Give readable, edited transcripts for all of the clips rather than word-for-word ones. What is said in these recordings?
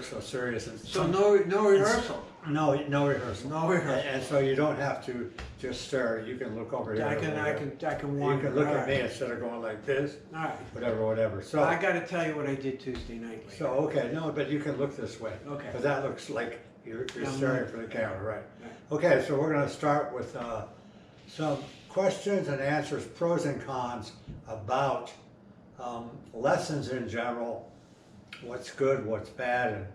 so serious. And So no rehearsal. No rehearsal. No rehearsal. And so you don't have to just stare. You can look over here. I can wander. You can look at me instead of going like this. All right. Whatever. So I got to tell you what I did Tuesday night. Later. So okay, no, but you can look this way. Okay. Because that looks like you're staring for the camera, right? Right. Okay, so we're going to start with some questions and answers, pros and cons about lessons in general, what's good, what's bad, and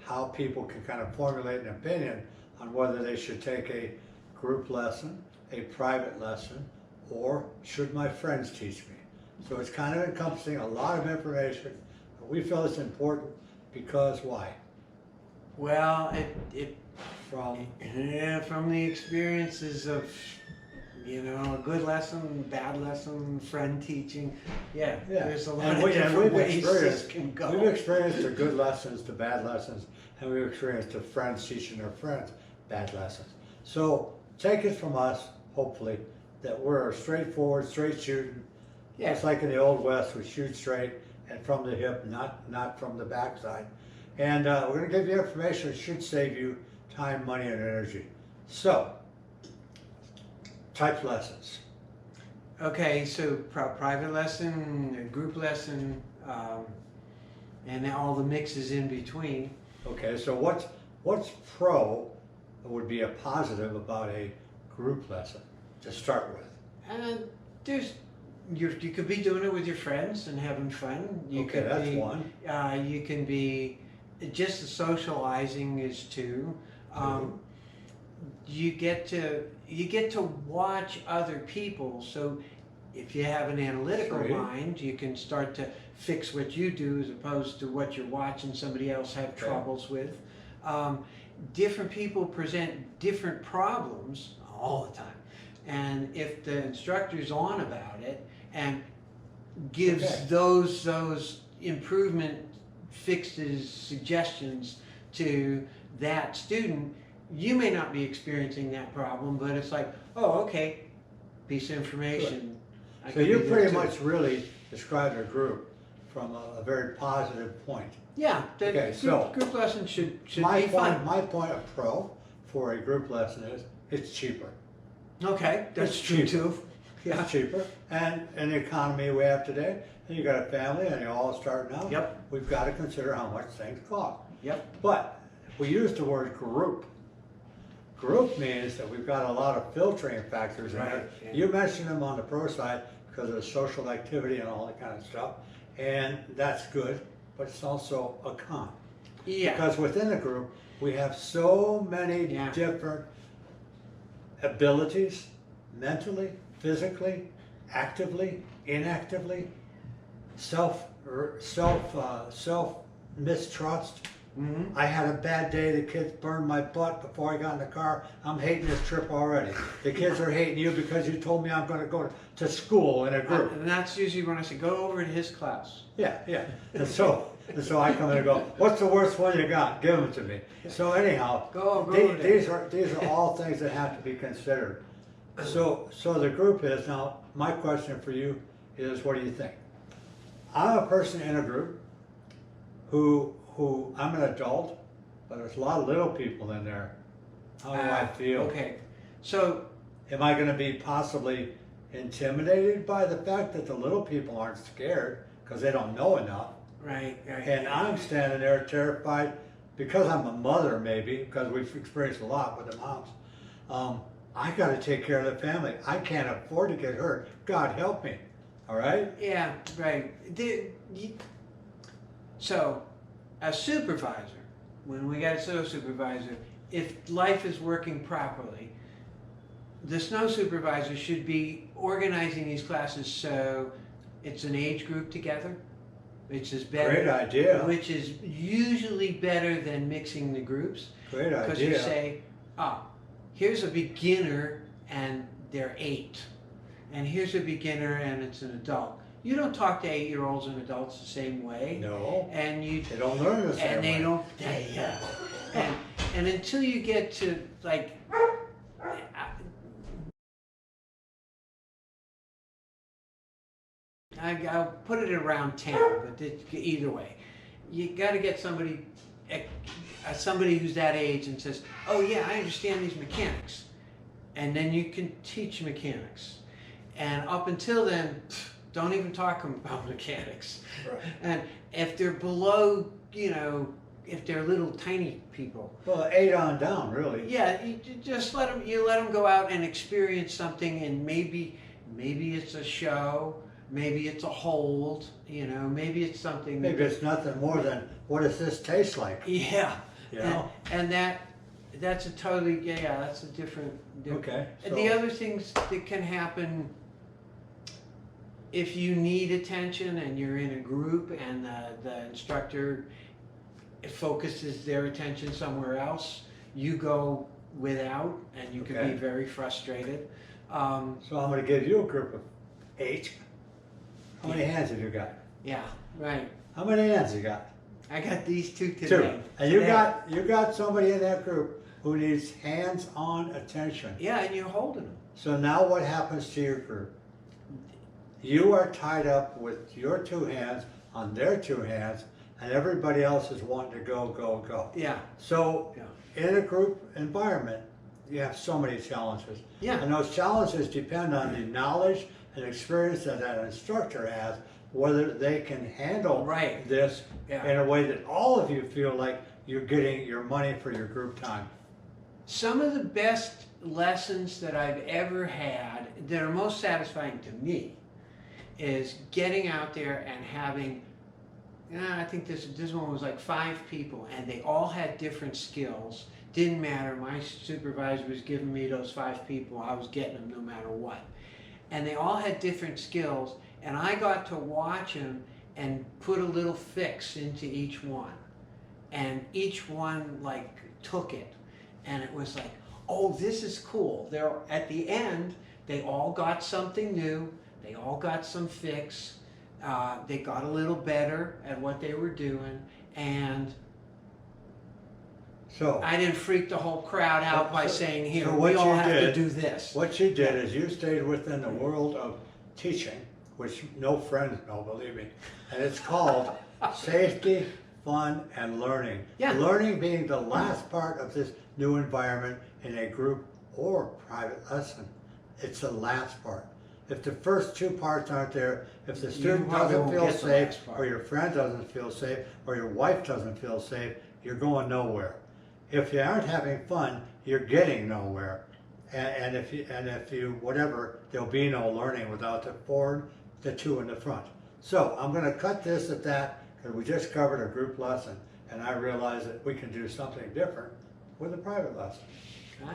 how people can kind of formulate an opinion on whether they should take a group lesson, a private lesson, or should my friends teach me? So it's kind of encompassing a lot of information. We feel it's important because why? Well, From the experiences of, a good lesson, bad lesson, friend teaching. Yeah. There's a lot of different ways this can go. We've experienced the good lessons, the bad lessons, and we've experienced the friends teaching their friends bad lessons. So take it from us, hopefully, that we're straightforward, straight shooting. Yeah. It's like in the Old West, we shoot straight and from the hip, not from the backside. And we're going to give you information that should save you time, money, and energy. So, type lessons. Okay, so private lesson, group lesson, and all the mixes in between. Okay, so what's pro would be a positive about a group lesson to start with? And you could be doing it with your friends and having fun. That's one. You can be just the socializing is two. You get to watch other people. So if you have an analytical mind, you can start to fix what you do as opposed to what you're watching somebody else have troubles with. Different people present different problems all the time. And if the instructor's on about it and gives those improvement fixes, suggestions to that student, you may not be experiencing that problem, but it's like, oh, okay, piece of information. So you pretty much really described a group from a very positive point. Yeah, group lesson should be fun. My point of pro for a group lesson is it's cheaper. Okay, that's true too. Yeah. It's cheaper, and in the economy we have today, and you got a family and you're all starting out. Yep. We've got to consider how much things cost. Yep. But we use the word group. Group means that we've got a lot of filtering factors in it. Yeah. You mentioned them on the pro side because of social activity and all that kind of stuff, and that's good, but it's also a con. Yeah. Because within the group, we have so many different abilities, mentally, physically, actively, inactively, self mistrust. I had a bad day, the kids burned my butt before I got in the car. I'm hating this trip already. The kids are hating you because you told me I'm going to go to school in a group. And that's usually when I say, go over to his class. Yeah. And so I come in and go, what's the worst one you got? Give them to me. So anyhow, these are all things that have to be considered. So the group is, now my question for you is, what do you think? I'm a person in a group who I'm an adult, but there's a lot of little people in there. How do I feel? Okay, so am I going to be possibly intimidated by the fact that the little people aren't scared because they don't know enough? Right. And I'm standing there terrified because I'm a mother, maybe, because we've experienced a lot with the moms. I got to take care of the family. I can't afford to get hurt. God help me. All right? Yeah, right. So, a supervisor, when we got a snow supervisor, if life is working properly, the snow supervisor should be organizing these classes so it's an age group together, which is better. Great idea. Which is usually better than mixing the groups. Great idea. Because you say, here's a beginner and they're 8. And here's a beginner and it's an adult. You don't talk to 8-year-olds and adults the same way. No. And they don't learn the same way. And they don't. And until you get to like, I'll put it around 10, but either way, you got to get somebody somebody who's that age and says, oh yeah, I understand these mechanics. And then you can teach mechanics. And up until then, don't even talk about mechanics. Right. And if they're below, you know, if they're little tiny people, Well, 8 on down, really. yeah, you just let them go out and experience something, and maybe it's a show, maybe it's a hold, you know, maybe it's something. Maybe it's nothing more than, what does this taste like? Yeah. You know? And that's a totally, yeah, that's a different. Okay. And the other things that can happen, if you need attention and you're in a group and the instructor focuses their attention somewhere else, you go without, and you can Okay. be very frustrated. So I'm gonna give you a group of 8. How many hands have you got? Yeah, right. How many hands you got? I got these two today. 2. And you Today. got somebody in that group who needs hands-on attention. Yeah, and you're holding them. So now what happens to your group? You are tied up with your 2 hands on their 2 hands, and everybody else is wanting to go, go, go. Yeah. So Yeah. in a group environment, you have so many challenges. Yeah. And those challenges depend on the knowledge and experience that that instructor has, whether they can handle Right. this Yeah. in a way that all of you feel like you're getting your money for your group time. Some of the best lessons that I've ever had that are most satisfying to me is getting out there and having, I think this one was like 5 people, and they all had different skills. Didn't matter. My supervisor was giving me those 5 people. I was getting them no matter what. And they all had different skills, and I got to watch them and put a little fix into each one. And each one like took it. And it was like, oh, this is cool. They're at the end, they all got something new. They all got some fix. They got a little better at what they were doing. And So I didn't freak the whole crowd out by saying, here, so we what all you have to did- do this. what you did is you stayed within the world of teaching, which no friends know, believe me. And it's called safety, fun, and learning. Yeah. Learning being the last part of this new environment in a group or private lesson. It's the last part. If the first 2 parts aren't there, if the student probably doesn't won't feel get the safe, last part. or your friend doesn't feel safe, or your wife doesn't feel safe, you're going nowhere. If you aren't having fun, you're getting nowhere. And if you whatever, there'll be no learning without the 2 in the front. So I'm going to cut this at that, because we just covered a group lesson, and I realize that we can do something different with a private lesson. Right?